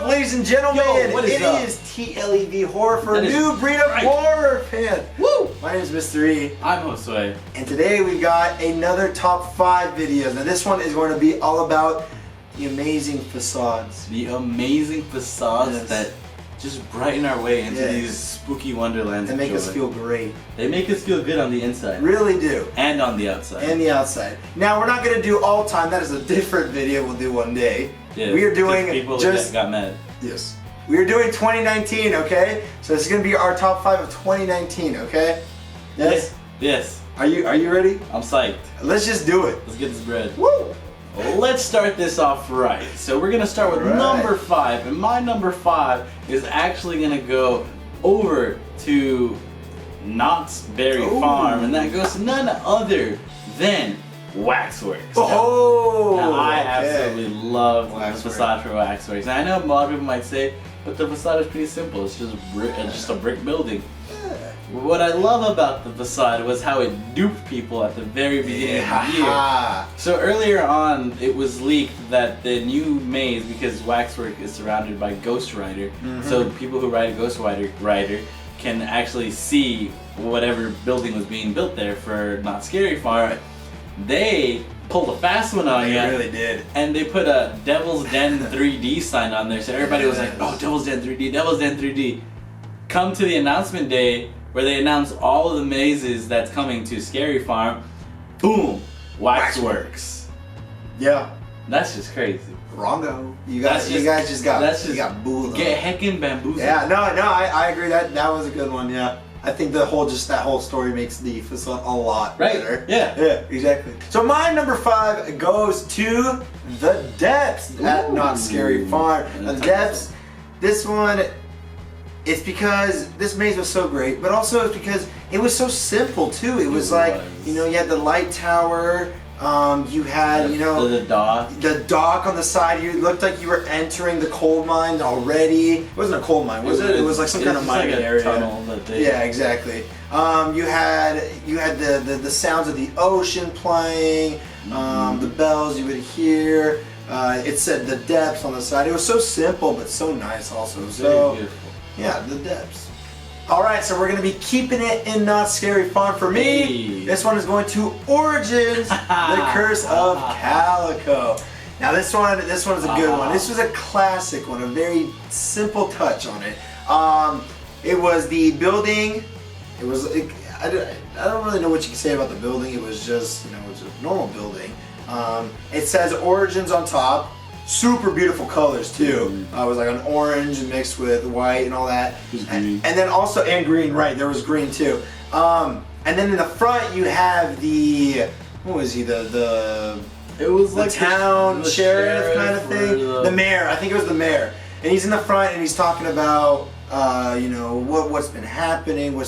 up, ladies and gentlemen? Yo, what is up? It is TLEV Horror for a That is new breed of right. horror fan. Woo! My name is Mr. E, I'm Josue. and today we've got another top 5 videos. Now this one is going to be all about the amazing facades. The amazing facades that just brighten our way into these spooky wonderlands. They make us feel great. They make us feel good on the inside. Really do. And on the outside. And the outside. Now we're not going to do all time. That is a different video we'll do one day. Yeah, we are doing people just got mad. Yes. We are doing 2019, okay? So this is going to be our top 5 of 2019, okay? Yes? Yes. Are you ready? I'm psyched. Let's just do it. Let's get this bread. Woo! Well, let's start this off right. So we're gonna start with number 5, and my number 5 is actually gonna go over to Knott's Berry Farm, and that goes to none other than Waxworks. Oh! Now, I absolutely love the facade for Waxworks. And I know a lot of people might say, but the facade is pretty simple. It's just a brick building. What I love about the facade was how it duped people at the very beginning of the year. So earlier on, it was leaked that the new maze, because Waxwork is surrounded by Ghost Rider, so people who ride a Ghost Rider can actually see whatever building was being built there for Not Scary Farm. They pulled a fast one on you. They really did. And they put a Devil's Den 3D sign on there, so everybody was like, oh, Devil's Den 3D, Devil's Den 3D. Come to the announcement day, where they announce all of the mazes that's coming to Scary Farm, boom, Waxworks. Yeah. That's just crazy. Wrongo. You guys just got booed. Get heckin' bamboozled. Yeah, no, I agree that was a good one, yeah. I think that whole story makes the facade a lot better. Yeah. Yeah, exactly. So my number 5 goes to The Depths at Not Scary Farm. The Depths, this one, it's because this maze was so great, but also it's because it was so simple too. It was like, you know, you had the light tower, you had, you know, the dock on the side. You looked like you were entering the coal mine already. It wasn't a coal mine, was it? It was like some kind of mining area. Tunnel yeah, exactly. You had the sounds of the ocean playing, the bells you would hear. It said The Depths on the side. It was so simple but so nice also. So beautiful. Yeah, The Depths. Alright, so we're going to be keeping it in Not Scary Farm. For me, this one is going to Origins, The Curse of Calico. Now this one is a good one. This was a classic one, a very simple touch on it. It was the building, I don't really know what you can say about the building. It was just, you know, it was a normal building. It says Origins on top. Super beautiful colors too. It was like an orange mixed with white and all that. And then also, and green, right, there was green too. And then in the front you have the, what was he, it was like the town the sheriff kind of thing. The mayor, I think it was the mayor. And he's in the front and he's talking about, you know, what's been happening,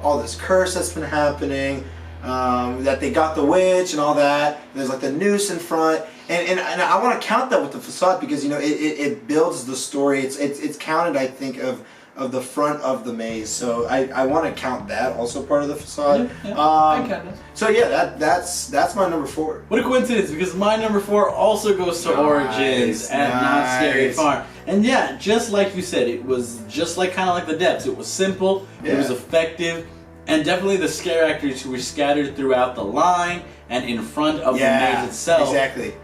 all this curse that's been happening. That they got the witch and all that. And there's like the noose in front, and I want to count that with the facade because, you know, it builds the story. It's counted, I think, of the front of the maze. So I want to count that also part of the facade. Yeah, I count that. So yeah, that's my number 4. What a coincidence, because my number 4 also goes to Origins and Not Scary Farm. And yeah, just like you said, it was just like kind of like The Depths. It was simple. It was effective. And definitely the scare actors who were scattered throughout the line and in front of the maze itself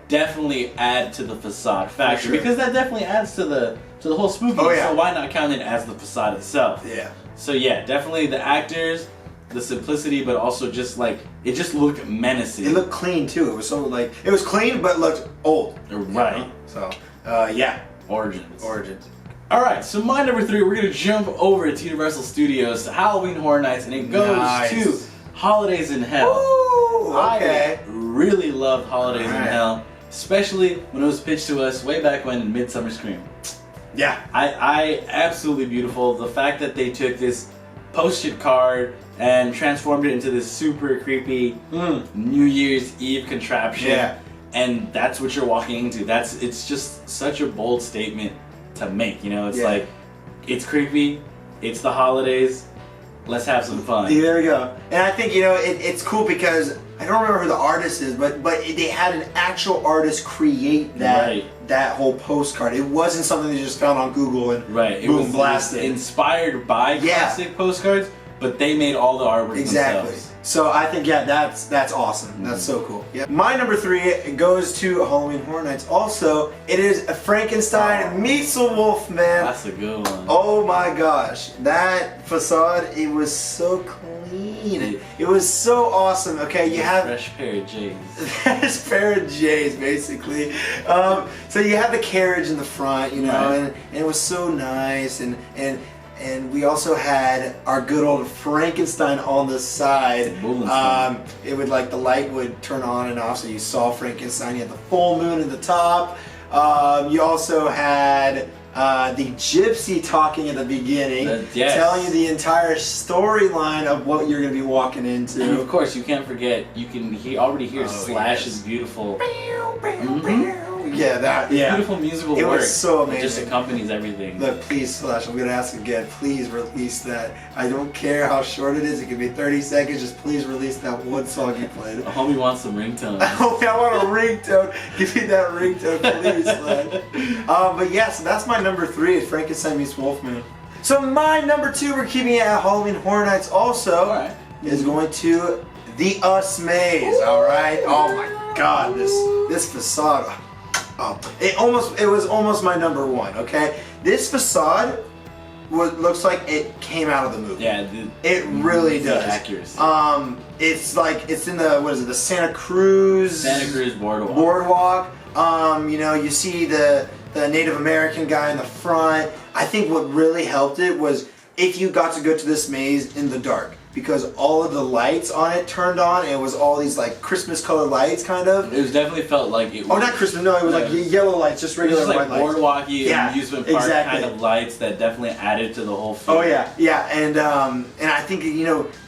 definitely add to the facade factor. Because that definitely adds to the whole spooky. So why not count it as the facade itself? Yeah. So yeah, definitely the actors, the simplicity, but also just like, it just looked menacing. It looked clean too. It was so like, it was clean but looked old. Right. You know? So yeah. Origins. Alright, so my number 3, we're going to jump over to Universal Studios to Halloween Horror Nights, and it goes to Holidays in Hell. Ooh, okay. I really loved Holidays in Hell, especially when it was pitched to us way back when in Midsummer Scream. Yeah. I absolutely beautiful. The fact that they took this post-it card and transformed it into this super creepy New Year's Eve contraption. Yeah. And that's what you're walking into. It's just such a bold statement to make, you know. It's like, it's creepy, it's the holidays, let's have some fun. There we go. And I think, you know, it's cool because I don't remember who the artist is, but they had an actual artist create that whole postcard. It wasn't something they just found on Google and it boom, was blasted. Inspired by classic postcards, but they made all the artwork themselves. So I think that's awesome. That's so cool. Yeah. My number 3 goes to Halloween Horror Nights. Also, it is a Frankenstein meets a Wolfman. That's a good one. Oh my gosh, that facade, it was so clean. It was so awesome. Okay, you have fresh pair of J's. Fresh pair of J's, basically. So you have the carriage in the front, you know, and it was so nice, and we also had our good old Frankenstein on the side. It would the light would turn on and off, so you saw Frankenstein. You had the full moon at the top. You also had the gypsy talking at the beginning, telling you the entire storyline of what you're going to be walking into. And of course, you can't forget, he already hears Slash's beautiful. Beautiful musical work. It was so amazing. It just accompanies everything. Look, please, Slash, I'm going to ask again. Please release that. I don't care how short it is. It could be 30 seconds. Just please release that one song you played. A homie wants some ringtone. I want a ringtone. Give me that ringtone, please, Slash. But yeah, so that's my number 3 is Frankenstein meets Wolfman. So my number 2, we're keeping it at Halloween Horror Nights also, is going to the Us Maze. All right. Oh my God, this facade. It was almost my number 1. Okay, this facade looks like it came out of the movie. Yeah, it really does. Accuracy. It's in the Santa Cruz boardwalk. You know, you see the Native American guy in the front. I think what really helped it was if you got to go to this maze in the dark, because all of the lights on it turned on, and it was all these Christmas colored lights, kind of. It was definitely felt like it was. Oh, not Christmas. No, it was yellow lights, just regular white lights. Boardwalky amusement park kind of lights that definitely added to the whole feel. Oh yeah, and I think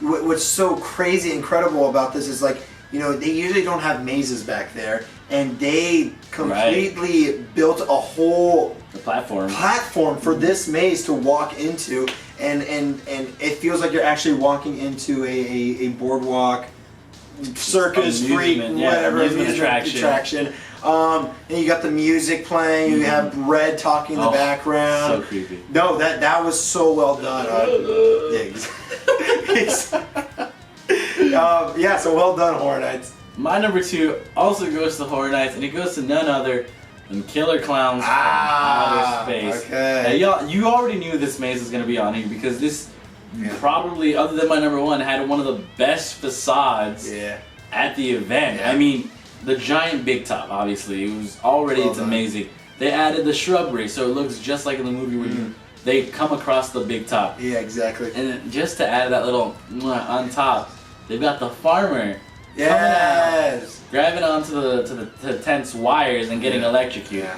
what's so crazy incredible about this is they usually don't have mazes back there, and they completely built a whole platform for this maze to walk into. And it feels like you're actually walking into a boardwalk, circus, freak, whatever, amusement attraction. And you got the music playing. You have Red talking in the background. So creepy. No, that was so well done. So well done, Horror Nights. My number 2 also goes to Horror Nights, and it goes to none other than Killer Clowns from Outer Space. Okay. Now, you already knew this maze was going to be on here because this probably, other than my number 1, had one of the best facades at the event. I mean, the giant big top, obviously, it was already, it's amazing. They added the shrubbery, so it looks just like in the movie where they come across the big top. Yeah, exactly. And then just to add that little on top, they've got the farmer coming out, grabbing onto the tent's wires and getting electrocuted.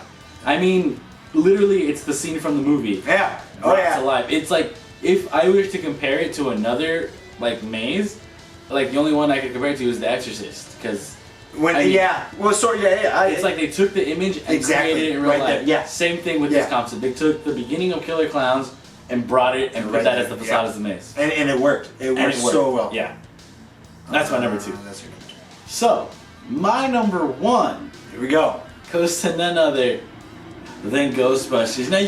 I mean, literally, it's the scene from the movie. Yeah. To life. It's like, if I were to compare it to another maze, the only one I could compare it to is The Exorcist, because it's like they took the image and created it in real life. Yeah. Same thing with this concept. They took the beginning of Killer Clowns and brought it and put that as the facade as the maze. And it worked. It worked so well. Yeah. That's my number 2. That's your number 2. So, my number 1. Here we go. Goes to none other than Ghostbusters. Now,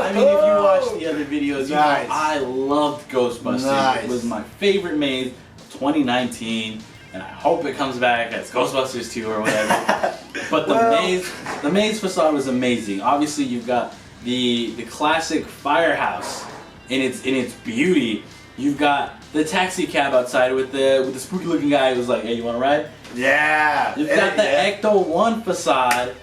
I mean, if you watch the other videos, you know I loved Ghostbusters. It was my favorite maze of 2019, and I hope it comes back as Ghostbusters 2 or whatever. But the maze facade was amazing. Obviously, you've got the classic firehouse in its beauty. You've got the taxi cab outside with the spooky looking guy who was like, "Hey, you want to ride?" Yeah. You've got the Ecto 1 facade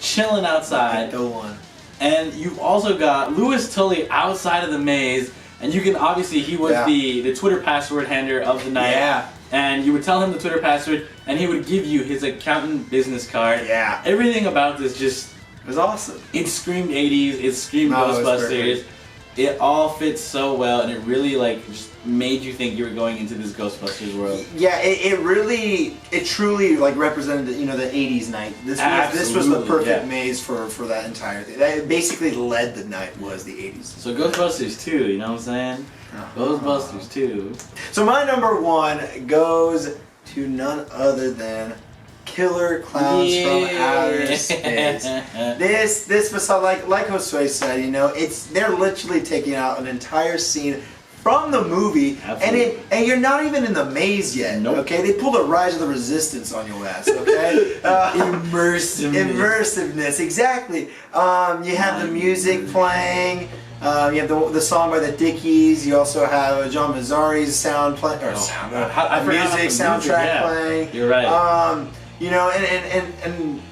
chilling outside. Ecto 1. And you've also got Louis Tully outside of the maze, and you can obviously, he was the Twitter password handler of the night. Yeah. And you would tell him the Twitter password, and he would give you his accountant business card. Yeah. Everything about this just was awesome. It screamed 80s. It screamed Ghostbusters. It all fits so well, and it really just made you think you were going into this Ghostbusters world. Yeah, it truly represented the 80s night. This was the perfect maze for that entire thing. That basically led the night was the 80s. So Ghostbusters 2, you know what I'm saying? Ghostbusters 2. So my number 1 goes to none other than Killer Clowns from Outer Space. This facade, like Josue said, you know, they're literally taking out an entire scene from the movie, and you're not even in the maze yet. Nope. Okay, they pulled a Rise of the Resistance on your ass. Okay, immersiveness, exactly. You have the music playing. You have the song by the Dickies. You also have John Mazzari's music soundtrack playing. You're right. You know, and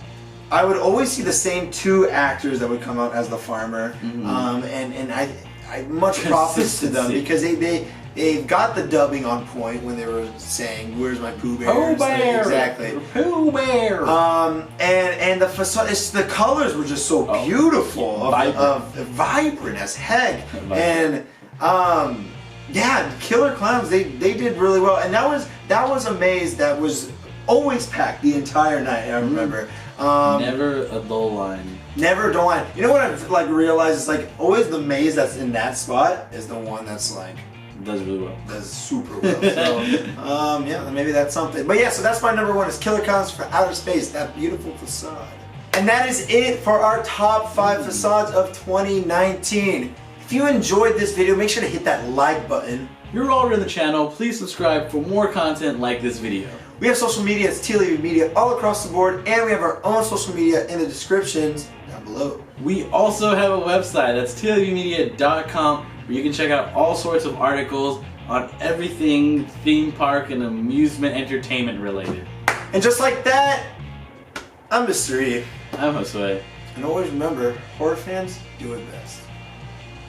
I would always see the same two actors that would come out as the farmer. And I much props to them because they got the dubbing on point when they were saying, "Where's my Pooh Bear?" Pooh Bear, exactly. Pooh Bear. And the facade, the colors were just so beautiful, vibrant as heck, and yeah, Killer Clowns, they did really well, and that was a maze that was always packed the entire night. I remember. Never a dull line. Never a dull line. You know what I've realized is always the maze that's in that spot is the one that's does really well. Does super well. So yeah, maybe that's something. But yeah, so that's my number one is Killer Clowns from Outer Space. That beautiful facade. And that is it for our top 5 facades of 2019. If you enjoyed this video, make sure to hit that like button. If you're already on the channel, please subscribe for more content like this video. We have social media, it's TLEV Media all across the board, and we have our own social media in the descriptions down below. We also have a website, that's tlevmedia.com, where you can check out all sorts of articles on everything theme park and amusement entertainment related. And just like that, I'm Mr. E. I'm Josue. And always remember, horror fans do it best.